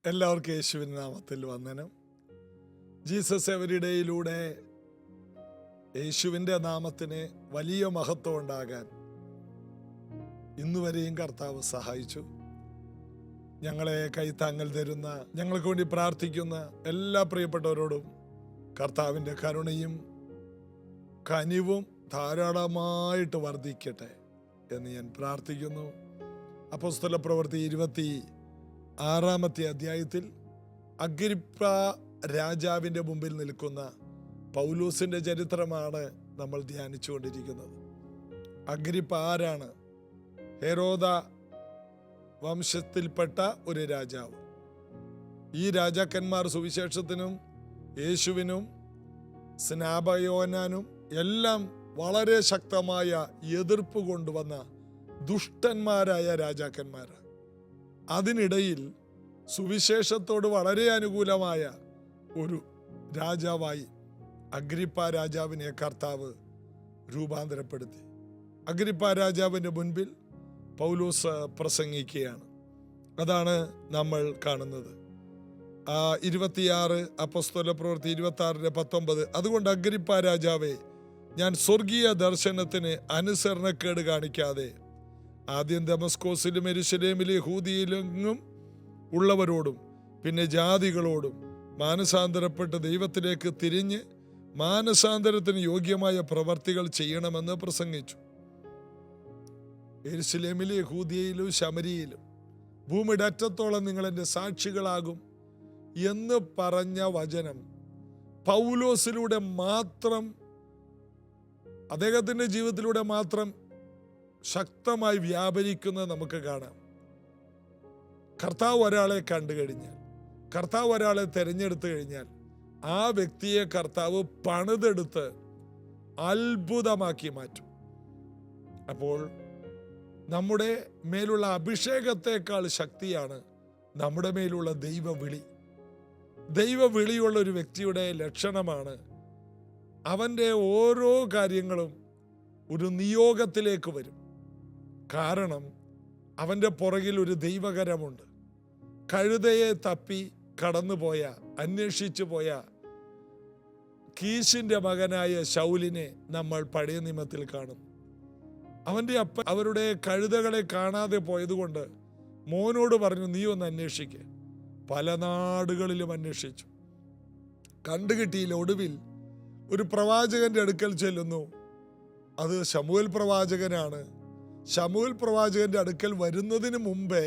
എല്ലാവർക്കും യേശുവിൻ നാമത്തിൽ വന്ദനം. ജീസസ് എവരിഡേയിലൂടെ യേശുവിൻ്റെ നാമത്തിന് വലിയ മഹത്വം ഉണ്ടാകാൻ ഇന്നുവരെയും കർത്താവ് സഹായിച്ചു. ഞങ്ങളെ കൈത്താങ്ങൽ തരുന്ന, ഞങ്ങൾക്ക് വേണ്ടി പ്രാർത്ഥിക്കുന്ന എല്ലാ പ്രിയപ്പെട്ടവരോടും കർത്താവിൻ്റെ കരുണയും കനിവും ധാരാളമായിട്ട് വർദ്ധിക്കട്ടെ എന്ന് ഞാൻ പ്രാർത്ഥിക്കുന്നു. അപ്പോസ്തലപ്രവൃത്തി 26-ാമത്തെ അധ്യായത്തിൽ അഗ്രിപ്പ രാജാവിൻ്റെ മുമ്പിൽ നിൽക്കുന്ന പൗലോസിൻ്റെ ചരിത്രമാണ് നമ്മൾ ധ്യാനിച്ചുകൊണ്ടിരിക്കുന്നത്. അഗ്രിപ്പ ആരാണ്? ഹെരോദ വംശത്തിൽപ്പെട്ട ഒരു രാജാവ്. ഈ രാജാക്കന്മാർ സുവിശേഷത്തിനും യേശുവിനും സ്നാപയോനാനും എല്ലാം വളരെ ശക്തമായ എതിർപ്പ് കൊണ്ടുവന്ന ദുഷ്ടന്മാരായ രാജാക്കന്മാർ. അതിനിടയിൽ സുവിശേഷത്തോട് വളരെ അനുകൂലമായ ഒരു രാജാവായി അഗ്രിപ്പ രാജാവിനെ കർത്താവ് രൂപാന്തരപ്പെടുത്തി. അഗ്രിപ്പ രാജാവിൻ്റെ മുൻപിൽ പൗലോസ് പ്രസംഗിക്കുകയാണ്. അതാണ് നമ്മൾ കാണുന്നത്. 26 അപ്പോസ്തലപ്രവൃത്തി 26-19. അതുകൊണ്ട് അഗ്രിപ്പ രാജാവേ, ഞാൻ സ്വർഗീയ ദർശനത്തിന് അനുസരണക്കേട് കാണിക്കാതെ ആദ്യം ദമസ്കോസിലും യെരൂശലേമിലും യഹൂദിയിലെങ്ങും ഉള്ളവരോടും പിന്നെ ജാതികളോടും മാനസാന്തരപ്പെട്ട് ദൈവത്തിലേക്ക് തിരിഞ്ഞ് മാനസാന്തരത്തിന് യോഗ്യമായ പ്രവർത്തികൾ ചെയ്യണമെന്ന് പ്രസംഗിച്ചു. യെരൂശലേമിലും യഹൂദിയയിലും ശമരിയിലും ഭൂമിയുടെ അറ്റത്തോളം നിങ്ങൾ എൻ്റെ സാക്ഷികളാകും എന്ന് പറഞ്ഞ വചനം പൗലോസിലൂടെ മാത്രം, അദ്ദേഹത്തിൻ്റെ ജീവിതത്തിലൂടെ മാത്രം ശക്തമായി വ്യാപരിക്കുന്നത് നമുക്ക് കാണാം. കർത്താവ് ഒരാളെ കണ്ടു കഴിഞ്ഞാൽ, കർത്താവ് ഒരാളെ തിരഞ്ഞെടുത്തു കഴിഞ്ഞാൽ ആ വ്യക്തിയെ കർത്താവ് പണിതെടുത്ത് അത്ഭുതമാക്കി മാറ്റും. അപ്പോൾ നമ്മുടെ മേലുള്ള അഭിഷേകത്തെക്കാൾ ശക്തിയാണ് നമ്മുടെ മേലുള്ള ദൈവവിളി. ദൈവവിളിയുള്ള ഒരു വ്യക്തിയുടെ ലക്ഷണമാണ് അവൻ്റെ ഓരോ കാര്യങ്ങളും ഒരു നിയോഗത്തിലേക്ക് വരും. കാരണം അവൻ്റെ പുറകിൽ ഒരു ദൈവകരമുണ്ട്. കഴുതയെ തപ്പി കടന്നുപോയ, അന്വേഷിച്ചു പോയ കീശിൻ്റെ മകനായ ശൗലിനെ നമ്മൾ പഴയ നിയമത്തിൽ കാണും. അവൻ്റെ അപ്പൻ അവരുടെ കഴുതകളെ കാണാതെ പോയതുകൊണ്ട് മോനോട് പറഞ്ഞു, നീ ഒന്ന് അന്വേഷിക്കുക. പല നാടുകളിലും അന്വേഷിച്ചു, കണ്ടുകിട്ടിയില്ല. ഒടുവിൽ ഒരു പ്രവാചകന്റെ അടുക്കൽ ചെല്ലുന്നു. അത് ശമൂവേൽ പ്രവാചകനാണ്. ശമൂവേൽ പ്രവാചകന്റെ അടുക്കൽ വരുന്നതിന് മുമ്പേ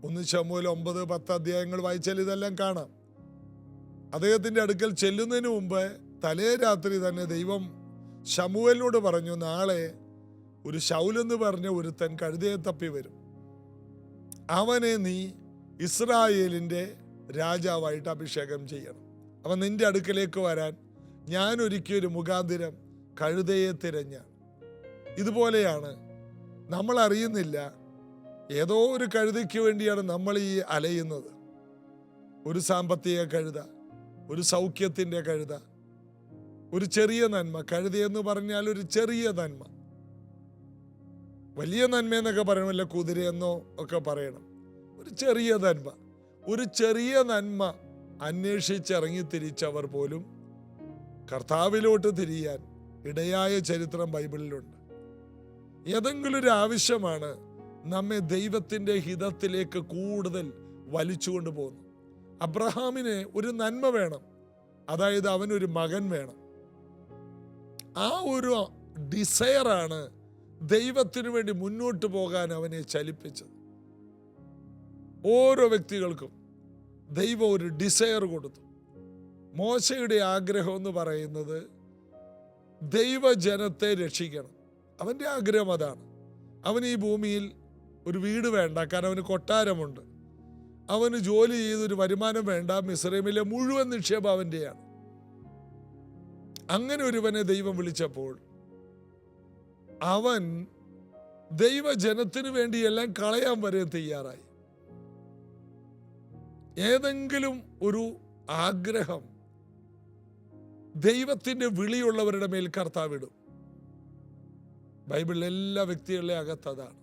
1 ശമൂവേൽ 9-10 അധ്യായങ്ങൾ വായിച്ചാൽ ഇതെല്ലാം കാണാം. അദ്ദേഹത്തിന്റെ അടുക്കൽ ചെല്ലുന്നതിന് മുമ്പ് തലേ രാത്രി തന്നെ ദൈവം ശമൂവേലിനോട് പറഞ്ഞു, നാളെ ഒരു ശൗലെന്ന് പറഞ്ഞ ഒരുത്തൻ കഴുതയെ തപ്പി വരും. അവനെ നീ ഇസ്രായേലിന്റെ രാജാവായിട്ട് അഭിഷേകം ചെയ്യണം. അവൻ നിന്റെ അടുക്കലേക്ക് വരാൻ ഞാൻ ഒരുക്കിയൊരു മുഖാന്തിരം കഴുതയെ തിരഞ്ഞാണ്. ഇതുപോലെയാണ്, നമ്മൾ അറിയുന്നില്ല, ഏതോ ഒരു കഴുതയ്ക്ക് വേണ്ടിയാണ് നമ്മൾ ഈ അലയുന്നത്. ഒരു സാമ്പത്തിക കഴുത, ഒരു സൗഖ്യത്തിൻ്റെ കഴുത, ഒരു ചെറിയ നന്മ. കഴുതയെന്ന് പറഞ്ഞാൽ ഒരു ചെറിയ നന്മ. വലിയ നന്മയെന്നൊക്കെ പറയണമല്ല, കുതിരയെന്നോ ഒക്കെ പറയണം. ഒരു ചെറിയ നന്മ, ഒരു ചെറിയ നന്മ അന്വേഷിച്ചിറങ്ങി തിരിച്ചവർ പോലും കർത്താവിലോട്ട് തിരിയാൻ ഇടയായ ചരിത്രം ബൈബിളിലുണ്ട്. ഏതെങ്കിലും ഒരു ആവശ്യമാണ് നമ്മെ ദൈവത്തിൻ്റെ ഹിതത്തിലേക്ക് കൂടുതൽ വലിച്ചുകൊണ്ട് പോകുന്നു. അബ്രഹാമിന് ഒരു നന്മ വേണം, അതായത് അവനൊരു മകൻ വേണം. ആ ഒരു ഡിസയറാണ് ദൈവത്തിനു വേണ്ടി മുന്നോട്ട് പോകാൻ അവനെ ചലിപ്പിച്ചത്. ഓരോ വ്യക്തികൾക്കും ദൈവം ഒരു ഡിസയർ കൊടുത്തു. മോശയുടെ ആഗ്രഹം എന്ന് പറയുന്നത് ദൈവജനത്തെ രക്ഷിക്കണം. അവൻ്റെ ആഗ്രഹം അതാണ്. അവന് ഈ ഭൂമിയിൽ ഒരു വീട് വേണ്ട, കാരണം അവന് കൊട്ടാരമുണ്ട്. അവന് ജോലി ചെയ്തൊരു വരുമാനം വേണ്ട, മിസ്രൈമിലെ മുഴുവൻ നിക്ഷേപം അവൻ്റെയാണ്. അങ്ങനെ ഒരുവനെ ദൈവം വിളിച്ചപ്പോൾ അവൻ ദൈവജനത്തിനു വേണ്ടി എല്ലാം കളയാൻ വരെ തയ്യാറായി. ഏതെങ്കിലും ഒരു ആഗ്രഹം ദൈവത്തിൻ്റെ വിളിയുള്ളവരുടെ മേൽ കർത്താവിടും. ബൈബിളിലെ എല്ലാ വ്യക്തികളുടെ അകത്തതാണ്.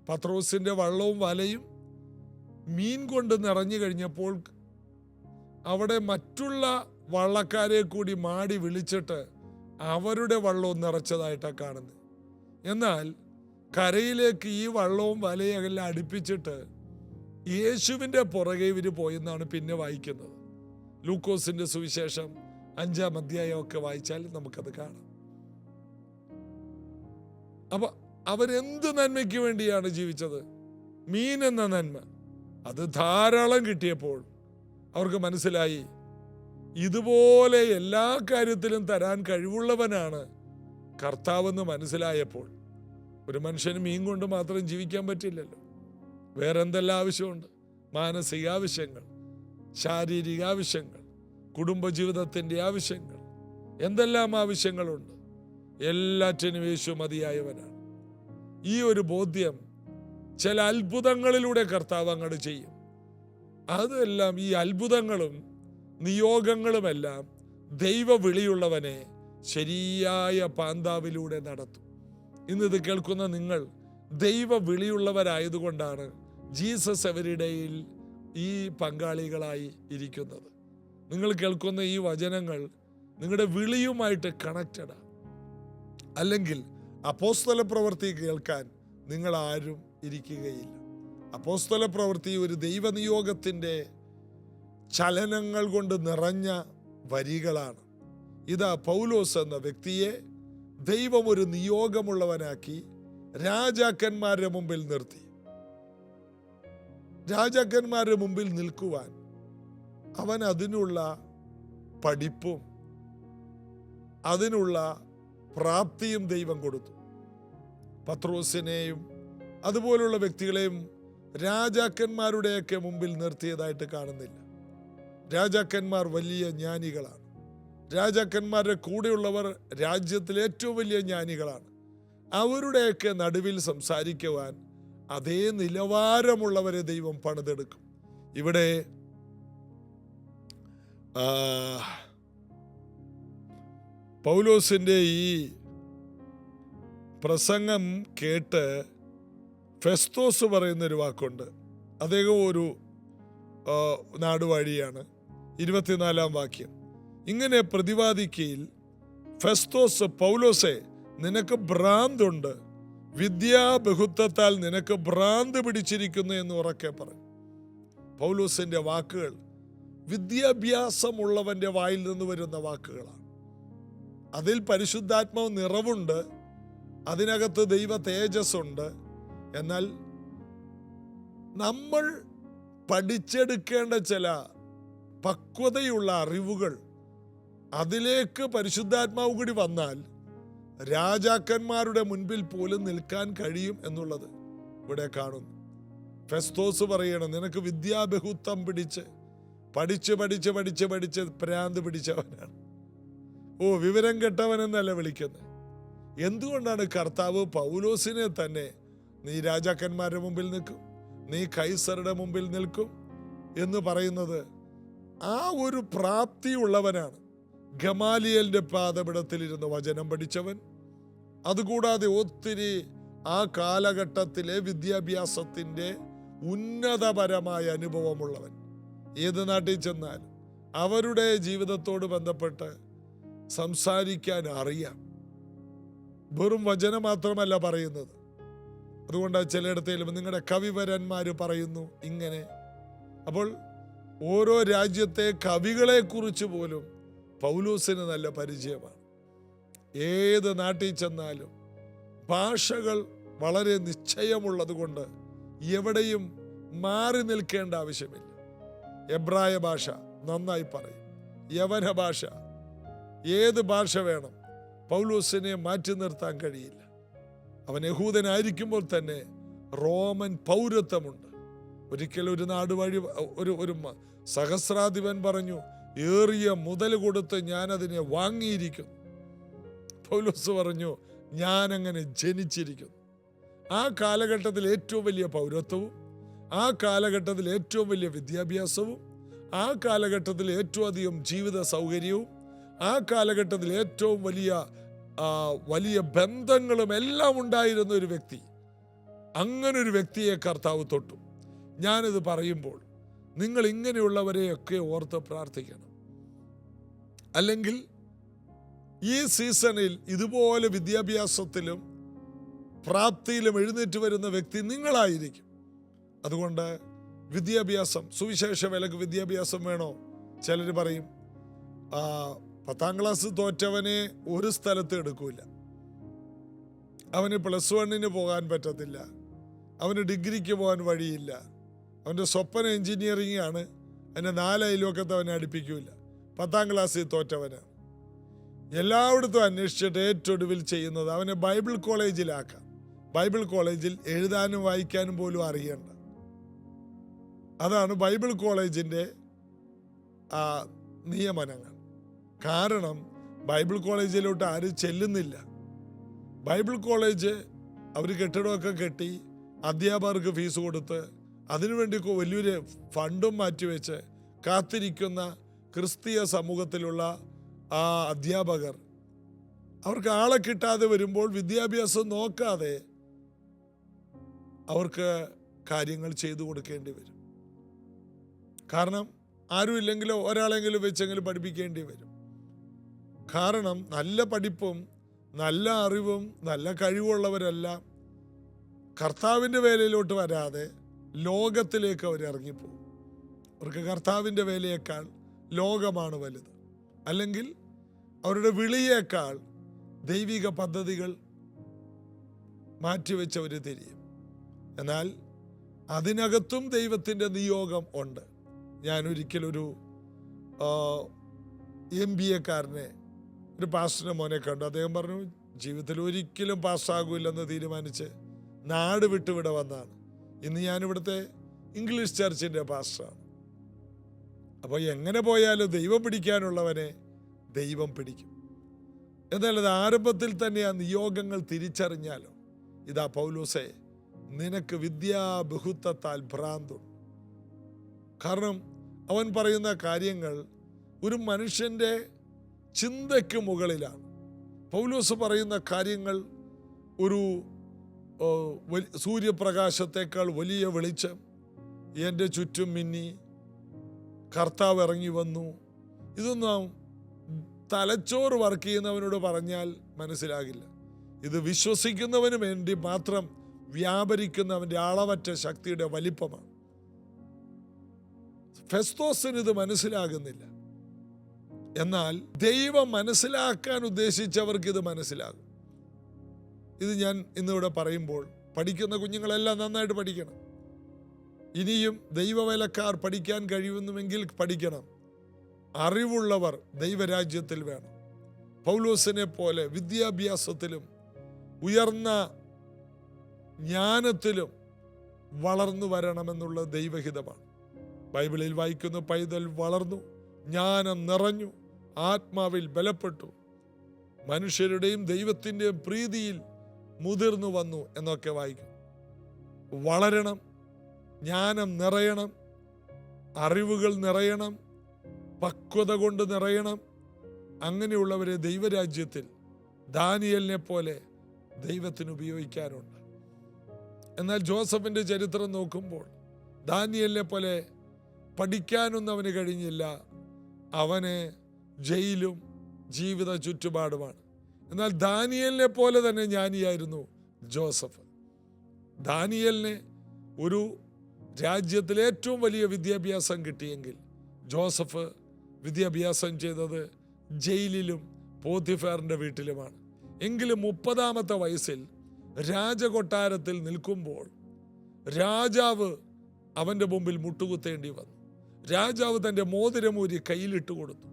പത്രോസിന്റെ വള്ളവും വലയും മീൻ കൊണ്ട് നിറഞ്ഞു കഴിഞ്ഞപ്പോൾ അവിടെ മറ്റുള്ള വള്ളക്കാരെ കൂടി മാടി വിളിച്ചിട്ട് അവരുടെ വള്ളവും നിറച്ചതായിട്ടാണ് കാണുന്നത്. എന്നാൽ കരയിലേക്ക് ഈ വള്ളവും വലയെല്ലാം അടുപ്പിച്ചിട്ട് യേശുവിൻ്റെ പുറകെ ഇവർ പോയെന്നാണ് പിന്നെ വായിക്കുന്നത്. ലൂക്കോസിന്റെ സുവിശേഷം 5-ാം അധ്യായമൊക്കെ വായിച്ചാൽ നമുക്കത് കാണാം. അപ്പൊ അവരെന്ത് നന്മയ്ക്ക് വേണ്ടിയാണ് ജീവിച്ചത്? മീൻ എന്ന നന്മ അത് ധാരാളം കിട്ടിയപ്പോൾ അവർക്ക് മനസ്സിലായി, ഇതുപോലെ എല്ലാ കാര്യത്തിലും തരാൻ കഴിവുള്ളവനാണ് കർത്താവെന്ന് മനസ്സിലായപ്പോൾ ഒരു മനുഷ്യന് മീൻ കൊണ്ട് മാത്രം ജീവിക്കാൻ പറ്റില്ലല്ലോ. വേറെ എന്തെല്ലാം ആവശ്യമുണ്ട്? മാനസിക ആവശ്യങ്ങൾ, ശാരീരിക ആവശ്യങ്ങൾ, കുടുംബജീവിതത്തിൻ്റെ ആവശ്യങ്ങൾ, എന്തെല്ലാം ആവശ്യങ്ങളുണ്ട്. എല്ലാറ്റിനും യേശു മതിയായവനാണ്. ഈ ഒരു ബോധ്യം ചില അത്ഭുതങ്ങളിലൂടെ കർത്താവ് അങ്ങോട്ട് ചെയ്യും. അതെല്ലാം, ഈ അത്ഭുതങ്ങളും നിയോഗങ്ങളുമെല്ലാം ദൈവ വിളിയുള്ളവനെ ശരിയായ പാന്താവിലൂടെ നടത്തും. ഇന്നിത് കേൾക്കുന്ന നിങ്ങൾ ദൈവ വിളിയുള്ളവരായതുകൊണ്ടാണ് ജീസസ് എവരിഡേയിൽ ഈ പങ്കാളികളായി ഇരിക്കുന്നത്. നിങ്ങൾ കേൾക്കുന്ന ഈ വചനങ്ങൾ നിങ്ങളുടെ വിളിയുമായിട്ട് കണക്റ്റഡാണ്. അല്ലെങ്കിൽ അപ്പോസ്തല പ്രവൃത്തി കേൾക്കാൻ നിങ്ങൾ ആരും ഇരിക്കുകയില്ല. അപ്പോസ്തല പ്രവൃത്തി ഒരു ദൈവനിയോഗത്തിൻ്റെ ചലനങ്ങൾ കൊണ്ട് നിറഞ്ഞ വരികളാണ്. ഇതാ പൗലോസ് എന്ന വ്യക്തിയെ ദൈവം ഒരു നിയോഗമുള്ളവനാക്കി രാജാക്കന്മാരുടെ മുമ്പിൽ നിർത്തി. രാജാക്കന്മാരുടെ മുമ്പിൽ നിൽക്കുവാൻ അവൻ അതിനുള്ള പഠിപ്പും അതിനുള്ള പ്രാപ്തിയും ദൈവം കൊടുത്തു. പത്രോസിനെയും അതുപോലുള്ള വ്യക്തികളെയും രാജാക്കന്മാരുടെയൊക്കെ മുമ്പിൽ നിർത്തിയതായിട്ട് കാണുന്നില്ല. രാജാക്കന്മാർ വലിയ ജ്ഞാനികളാണ്. രാജാക്കന്മാരുടെ കൂടെയുള്ളവർ രാജ്യത്തിലെ ഏറ്റവും വലിയ ജ്ഞാനികളാണ്. അവരുടെയൊക്കെ നടുവിൽ സംസാരിക്കുവാൻ അതേ നിലവാരമുള്ളവരെ ദൈവം പണിതെടുക്കും. ഇവിടെ പൗലോസിന്റെ ഈ പ്രസംഗം കേട്ട് ഫെസ്തോസ് പറയുന്നൊരു വാക്കുണ്ട്. അദ്ദേഹം ഒരു നാടുവാഴിയാണ്. 24-ാം വാക്യം ഇങ്ങനെ പ്രതിവാദിക്കയിൽ ഫെസ്തോസ്, പൗലോസെ, നിനക്ക് ഭ്രാന്തുണ്ട്, വിദ്യാബഹുത്വത്താൽ നിനക്ക് ഭ്രാന്ത് പിടിച്ചിരിക്കുന്നു എന്ന് ഉറക്കെ പറഞ്ഞു. പൗലോസിന്റെ വാക്കുകൾ വിദ്യാഭ്യാസമുള്ളവന്റെ വായിൽ നിന്ന് വരുന്ന വാക്കുകളാണ്. അതിൽ പരിശുദ്ധാത്മാവ് നിറവുണ്ട്, അതിനകത്ത് ദൈവ തേജസ്സുണ്ട്. എന്നാൽ നമ്മൾ പഠിച്ചെടുക്കേണ്ട ചില പക്വതയുള്ള അറിവുകൾ അതിലേക്ക് പരിശുദ്ധാത്മാവ് കൂടി വന്നാൽ രാജാക്കന്മാരുടെ മുൻപിൽ പോലും നിൽക്കാൻ കഴിയും എന്നുള്ളത് ഇവിടെ കാണുന്നു. ഫെസ്തോസ് പറയണം, നിനക്ക് വിദ്യാബഹുത്വം പിടിച്ച് പഠിച്ച് പഠിച്ച് പഠിച്ച് പഠിച്ച് ഭ്രാന്ത് പിടിച്ചവനാണ്. വിവരം കെട്ടവനെന്നല്ല വിളിക്കുന്നത്. എന്തുകൊണ്ടാണ് കർത്താവ് പൗലോസിനെ തന്നെ നീ രാജാക്കന്മാരുടെ മുമ്പിൽ നിൽക്കും, നീ കൈസറുടെ മുമ്പിൽ നിൽക്കും എന്ന് പറയുന്നത്? ആ ഒരു പ്രാപ്തിയുള്ളവനാണ്. ഗമാലിയലിന്റെ പാദപിടത്തിലിരുന്ന് വചനം പഠിച്ചവൻ, അതുകൂടാതെ ഒത്തിരി ആ കാലഘട്ടത്തിലെ വിദ്യാഭ്യാസത്തിൻ്റെ ഉന്നതപരമായ അനുഭവമുള്ളവൻ. ഏത് നാട്ടിൽ ചെന്നാലും അവരുടെ ജീവിതത്തോട് ബന്ധപ്പെട്ട് സംസാരിക്കാൻ അറിയാം. വെറും വചനം മാത്രമല്ല പറയുന്നത്. അതുകൊണ്ട് ചിലയിടത്തേലും നിങ്ങളുടെ കവിവരന്മാർ പറയുന്നു ഇങ്ങനെ. അപ്പോൾ ഓരോ രാജ്യത്തെ കവികളെ കുറിച്ച് പോലും പൗലോസിന് നല്ല പരിചയമാണ്. ഏത് നാട്ടിൽ ചെന്നാലും ഭാഷകൾ വളരെ നിശ്ചയമുള്ളത് കൊണ്ട് എവിടെയും മാറി നിൽക്കേണ്ട ആവശ്യമില്ല. എബ്രായ ഭാഷ നന്നായി പറയും, യവന ഭാഷ, ഏത് ഭാഷ വേണം, പൗലോസിനെ മാറ്റി നിർത്താൻ കഴിയില്ല. അവൻ യഹൂദനായിരിക്കുമ്പോൾ തന്നെ റോമൻ പൗരത്വമുണ്ട്. ഒരിക്കൽ ഒരു നാടുവഴി ഒരു സഹസ്രാധിപൻ പറഞ്ഞു, ഏറിയ മുതൽ കൊടുത്ത് ഞാനതിനെ വാങ്ങിയിരിക്കുന്നു. പൗലോസ് പറഞ്ഞു, ഞാനങ്ങനെ ജനിച്ചിരിക്കുന്നു. ആ കാലഘട്ടത്തിൽ ഏറ്റവും വലിയ പൗരത്വവും, ആ കാലഘട്ടത്തിൽ ഏറ്റവും വലിയ വിദ്യാഭ്യാസവും, ആ കാലഘട്ടത്തിൽ ഏറ്റവും അധികം ജീവിത സൗകര്യവും, ആ കാലഘട്ടത്തിൽ ഏറ്റവും വലിയ ബന്ധങ്ങളും എല്ലാം ഉണ്ടായിരുന്ന ഒരു വ്യക്തി. അങ്ങനൊരു വ്യക്തിയെ കർത്താവ് തൊട്ടു. ഞാനിത് പറയുമ്പോൾ നിങ്ങൾ ഇങ്ങനെയുള്ളവരെയൊക്കെ ഓർത്ത് പ്രാർത്ഥിക്കണം. അല്ലെങ്കിൽ ഈ സീസണിൽ ഇതുപോലെ വിദ്യാഭ്യാസത്തിലും പ്രാപ്തിയിലും എഴുന്നേറ്റ് വരുന്ന വ്യക്തി നിങ്ങളായിരിക്കും. അതുകൊണ്ട് വിദ്യാഭ്യാസം, സുവിശേഷ വിലക്ക് വിദ്യാഭ്യാസം വേണോ? ചിലർ പറയും 10ാം ക്ലാസ് തോറ്റവനെ ഒരു സ്ഥലത്ത് എടുക്കൂല, അവന് +1 പോകാൻ പറ്റത്തില്ല, അവന് ഡിഗ്രിക്ക് പോകാൻ വഴിയില്ല, അവൻ്റെ സ്വപ്ന എഞ്ചിനീയറിംഗ് ആണ്, അതിൻ്റെ 4 അയൽവക്കത്ത് അവനെ അടുപ്പിക്കൂല, 10ാം ക്ലാസ്സിൽ തോറ്റവന്. എല്ലായിടത്തും അന്വേഷിച്ചിട്ട് ഏറ്റവും ഒടുവിൽ ചെയ്യുന്നത് അവനെ ബൈബിൾ കോളേജിലാക്കാം. ബൈബിൾ കോളേജിൽ എഴുതാനും വായിക്കാനും പോലും അറിയണ്ട. അതാണ് ബൈബിൾ കോളേജിൻ്റെ നിയമനങ്ങൾ. കാരണം ബൈബിൾ കോളേജിലോട്ട് ആരും ചെല്ലുന്നില്ല. ബൈബിൾ കോളേജ് അവർ കെട്ടിടമൊക്കെ കെട്ടി അധ്യാപകർക്ക് ഫീസ് കൊടുത്ത് അതിനുവേണ്ടി വലിയൊരു ഫണ്ടും മാറ്റിവെച്ച് കാത്തിരിക്കുന്ന ക്രിസ്തീയ സമൂഹത്തിലുള്ള ആ അധ്യാപകർ അവർക്ക് ആളെ കിട്ടാതെ വരുമ്പോൾ വിദ്യാഭ്യാസം നോക്കാതെ അവർക്ക് കാര്യങ്ങൾ ചെയ്തു കൊടുക്കേണ്ടി വരും. കാരണം ആരും ഇല്ലെങ്കിലോ ഒരാളെങ്കിലും വെച്ചെങ്കിലും പഠിപ്പിക്കേണ്ടി വരും. കാരണം നല്ല പഠിപ്പും നല്ല അറിവും നല്ല കഴിവുള്ളവരെല്ലാം കർത്താവിൻ്റെ വേലയിലോട്ട് വരാതെ ലോകത്തിലേക്ക് അവർ ഇറങ്ങിപ്പോകും. അവർക്ക് കർത്താവിൻ്റെ വേലയേക്കാൾ ലോകമാണ് വലുത്. അല്ലെങ്കിൽ അവരുടെ വിളിയേക്കാൾ ദൈവിക പദ്ധതികൾ മാറ്റിവെച്ചവർ തിരിയും. എന്നാൽ അതിനകത്തും ദൈവത്തിൻ്റെ നിയോഗം ഉണ്ട്. ഞാനൊരിക്കലൊരു MBA ഒരു പാസ്റ്ററിൻ്റെ മോനെ കണ്ടു. അദ്ദേഹം പറഞ്ഞു, ജീവിതത്തിൽ ഒരിക്കലും പാസ്സാകില്ലെന്ന് തീരുമാനിച്ച് നാട് വിട്ടുവിടെ വന്നാണ്. ഇന്ന് ഞാനിവിടുത്തെ ഇംഗ്ലീഷ് ചർച്ചിൻ്റെ പാസ്റ്ററാണ്. അപ്പോൾ എങ്ങനെ പോയാലും ദൈവം പിടിക്കാനുള്ളവനെ ദൈവം പിടിക്കും. എന്നാൽ അത് ആരംഭത്തിൽ തന്നെ ആ നിയോഗങ്ങൾ തിരിച്ചറിഞ്ഞാലോ, ഇതാ പൗലോസേ, നിനക്ക് വിദ്യാബഹുത്വത്താൽ ഭ്രാന്തുണ്ട്. കാരണം അവൻ പറയുന്ന കാര്യങ്ങൾ ഒരു മനുഷ്യൻ്റെ ചിന്തയ്ക്ക് മുകളിലാണ്. പൗലോസ് പറയുന്ന കാര്യങ്ങൾ ഒരു സൂര്യപ്രകാശത്തേക്കാൾ വലിയ വെളിച്ചം എൻ്റെ ചുറ്റും മിന്നി, കർത്താവ് ഇറങ്ങി വന്നു. ഇതൊന്നും തലച്ചോറ് വർക്ക് ചെയ്യുന്നവനോട് പറഞ്ഞാൽ മനസ്സിലാകില്ല. ഇത് വിശ്വസിക്കുന്നവന് വേണ്ടി മാത്രം വ്യാപരിക്കുന്നവൻ്റെ അളവറ്റ ശക്തിയുടെ വലിപ്പമാണ്. ഫെസ്തോസിന് ഇത് മനസ്സിലാകുന്നില്ല. എന്നാൽ ദൈവം മനസ്സിലാക്കാൻ ഉദ്ദേശിച്ചവർക്ക് ഇത് മനസ്സിലാകും. ഇത് ഞാൻ ഇന്നിവിടെ പറയുമ്പോൾ പഠിക്കുന്ന കുഞ്ഞുങ്ങളെല്ലാം നന്നായിട്ട് പഠിക്കണം. ഇനിയും ദൈവവേലക്കാർ പഠിക്കാൻ കഴിയുന്നുവെങ്കിൽ പഠിക്കണം. അറിവുള്ളവർ ദൈവരാജ്യത്തിൽ വേണം. പൗലോസിനെ പോലെ വിദ്യാഭ്യാസത്തിലും ഉയർന്ന ജ്ഞാനത്തിലും വളർന്നു വരണമെന്നുള്ള ദൈവഹിതമാണ്. ബൈബിളിൽ വായിക്കുന്ന പൈതൽ വളർന്നു, ജ്ഞാനം നിറഞ്ഞു, ആത്മാവിൽ ബലപ്പെട്ടു, മനുഷ്യരുടെയും ദൈവത്തിൻ്റെയും പ്രീതിയിൽ മുതിർന്നു വന്നു എന്നൊക്കെ വായിക്കും. വളരണം, ജ്ഞാനം നിറയണം, അറിവുകൾ നിറയണം, പക്വത കൊണ്ട് നിറയണം. അങ്ങനെയുള്ളവരെ ദൈവരാജ്യത്തിൽ ദാനിയേലിനെ പോലെ ദൈവത്തിന് ഉപയോഗിക്കാനുണ്ട്. എന്നാൽ ജോസഫിൻ്റെ ചരിത്രം നോക്കുമ്പോൾ ദാനിയേലിനെ പോലെ പഠിക്കാനൊന്നും അവന് കഴിഞ്ഞില്ല. അവന് ജയിലും ജീവിത ചുറ്റുപാടുമാണ്. എന്നാൽ ദാനിയേലിനെ പോലെ തന്നെ ജ്ഞാനിയായിരുന്നു ജോസഫ്. ദാനിയേലിന് ഒരു രാജ്യത്തിലെ ഏറ്റവും വലിയ വിദ്യാഭ്യാസം കിട്ടിയെങ്കിൽ ജോസഫ് വിദ്യാഭ്യാസം ചെയ്തത് ജയിലിലും പോത്തിഫാറിൻ്റെ വീട്ടിലുമാണ്. എങ്കിലും 30ാമത്തെ വയസ്സിൽ രാജകൊട്ടാരത്തിൽ നിൽക്കുമ്പോൾ രാജാവ് അവൻ്റെ മുമ്പിൽ മുട്ടുകുത്തേണ്ടി വന്നു. രാജാവ് തൻ്റെ മോതിരമൂരി കയ്യിലിട്ട് കൊടുത്തു.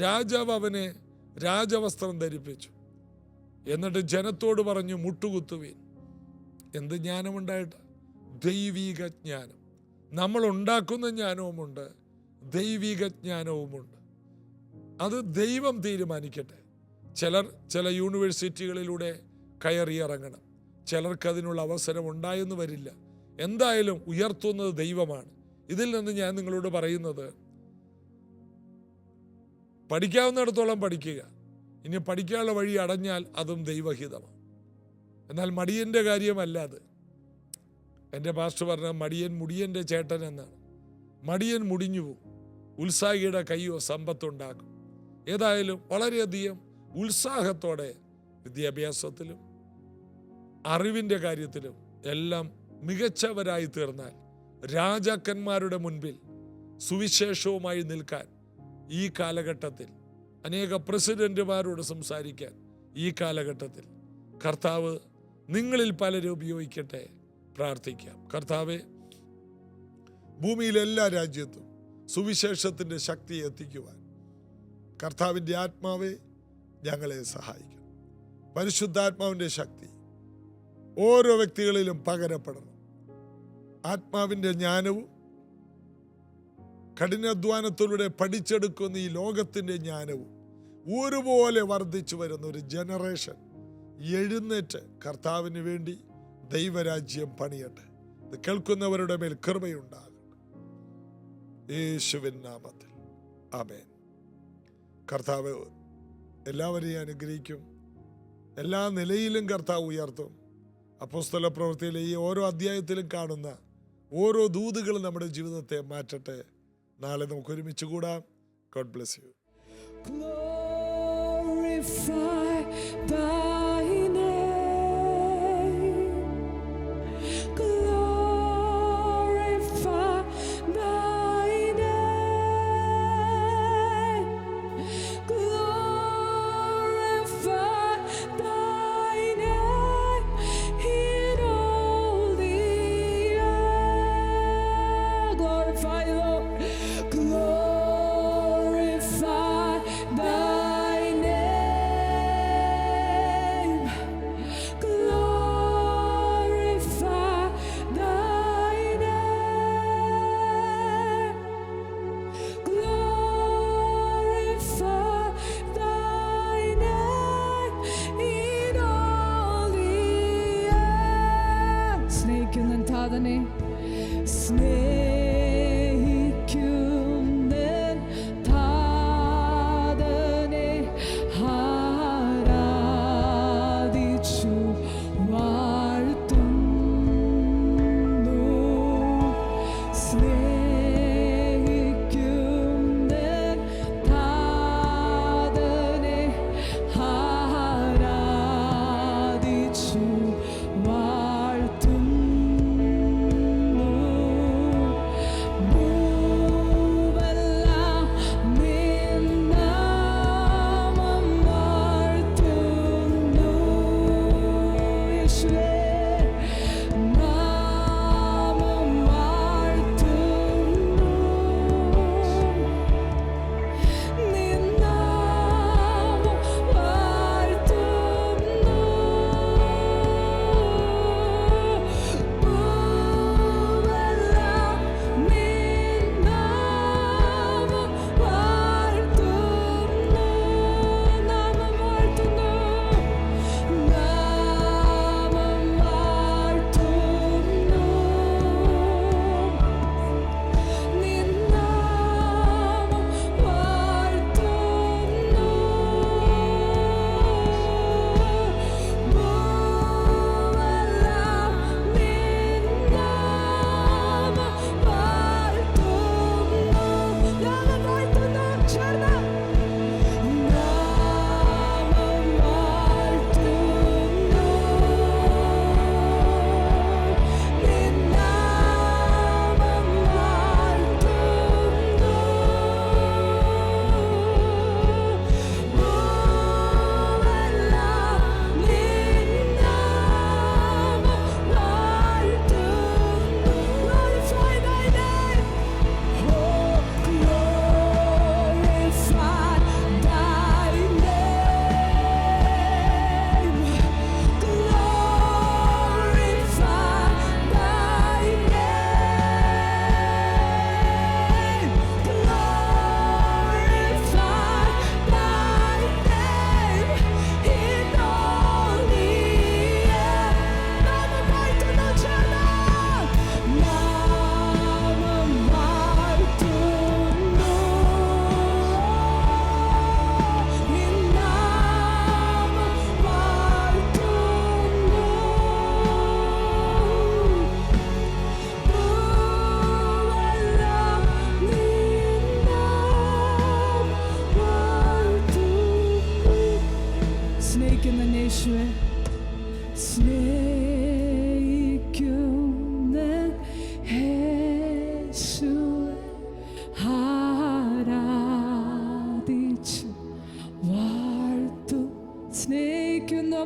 രാജാവ് അവനെ രാജവസ്ത്രം ധരിപ്പിച്ചു. എന്നിട്ട് ജനത്തോട് പറഞ്ഞു, മുട്ടുകുത്തുവീൻ. എന്ത് ജ്ഞാനമുണ്ടായിട്ട്? ദൈവിക ജ്ഞാനം. നമ്മൾ ഉണ്ടാക്കുന്ന ജ്ഞാനവുമുണ്ട്, ദൈവിക ജ്ഞാനവുമുണ്ട്. അത് ദൈവം തീരുമാനിക്കട്ടെ. ചിലർ ചില യൂണിവേഴ്സിറ്റികളിലൂടെ കയറിയിറങ്ങണം, ചിലർക്കതിനുള്ള അവസരം ഉണ്ടായെന്ന് വരില്ല. എന്തായാലും ഉയർത്തുന്നത് ദൈവമാണ്. ഇതിൽ നിന്ന് ഞാൻ നിങ്ങളോട് പറയുന്നത്, പഠിക്കാവുന്നിടത്തോളം പഠിക്കുക. ഇനി പഠിക്കാനുള്ള വഴി അടഞ്ഞാൽ അതും ദൈവഹിതമാണ്. എന്നാൽ മടിയൻ്റെ കാര്യമല്ല അത്. എൻ്റെ പാസ്റ്റർ പറഞ്ഞ മടിയൻ മുടിയൻ്റെ ചേട്ടൻ എന്നാണ്. മടിയൻ മുടിഞ്ഞു പോകും, ഉത്സാഹിയുടെ കയ്യോ സമ്പത്തുണ്ടാക്കും. ഏതായാലും വളരെയധികം ഉത്സാഹത്തോടെ വിദ്യാഭ്യാസത്തിലും അറിവിൻ്റെ കാര്യത്തിലും എല്ലാം മികച്ചവരായി തീർന്നാൽ രാജാക്കന്മാരുടെ മുൻപിൽ സുവിശേഷവുമായി നിൽക്കാൻ ഈ കാലഘട്ടത്തിൽ, അനേക പ്രസിഡന്റുമാരോട് സംസാരിക്കാൻ ഈ കാലഘട്ടത്തിൽ കർത്താവ് നിങ്ങളിൽ പലരും ഉപയോഗിക്കട്ടെ. പ്രാർത്ഥിക്കാം. കർത്താവെ, ഭൂമിയിലെ എല്ലാ രാജ്യത്തും സുവിശേഷത്തിൻ്റെ ശക്തി എത്തിക്കുവാൻ കർത്താവിൻ്റെ ആത്മാവെ ഞങ്ങളെ സഹായിക്കണം. പരിശുദ്ധാത്മാവിൻ്റെ ശക്തി ഓരോ വ്യക്തികളിലും പകരപ്പെടണം. ആത്മാവിൻ്റെ ജ്ഞാനവും കഠിനാധ്വാനത്തിലൂടെ പഠിച്ചെടുക്കുന്ന ഈ ലോകത്തിൻ്റെ ജ്ഞാനവും ഒരുപോലെ വർദ്ധിച്ചു വരുന്ന ഒരു ജനറേഷൻ എഴുന്നേറ്റ് കർത്താവിന് വേണ്ടി ദൈവരാജ്യം പണിയട്ടെ. ഇത് കേൾക്കുന്നവരുടെ മേൽ കൃപയുണ്ടാകട്ടെ, യേശുവിൻ നാമത്തിൽ ആമേൻ. കർത്താവ് എല്ലാവരെയും അനുഗ്രഹിക്കും. എല്ലാ നിലയിലും കർത്താവ് ഉയർത്തും. അപ്പോസ്തല പ്രവൃത്തിയിലെ ഈ ഓരോ അധ്യായത്തിലും കാണുന്ന ഓരോ ദൂതുകളും നമ്മുടെ ജീവിതത്തെ മാറ്റട്ടെ. നാളെ നമുക്ക് ഒരുമിച്ച് കൂടാം. God bless you. Glorify thy name. Glorify thy name. Glorify thy name in all the earth. Glorify, Lord. Glorify thy name.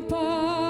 power.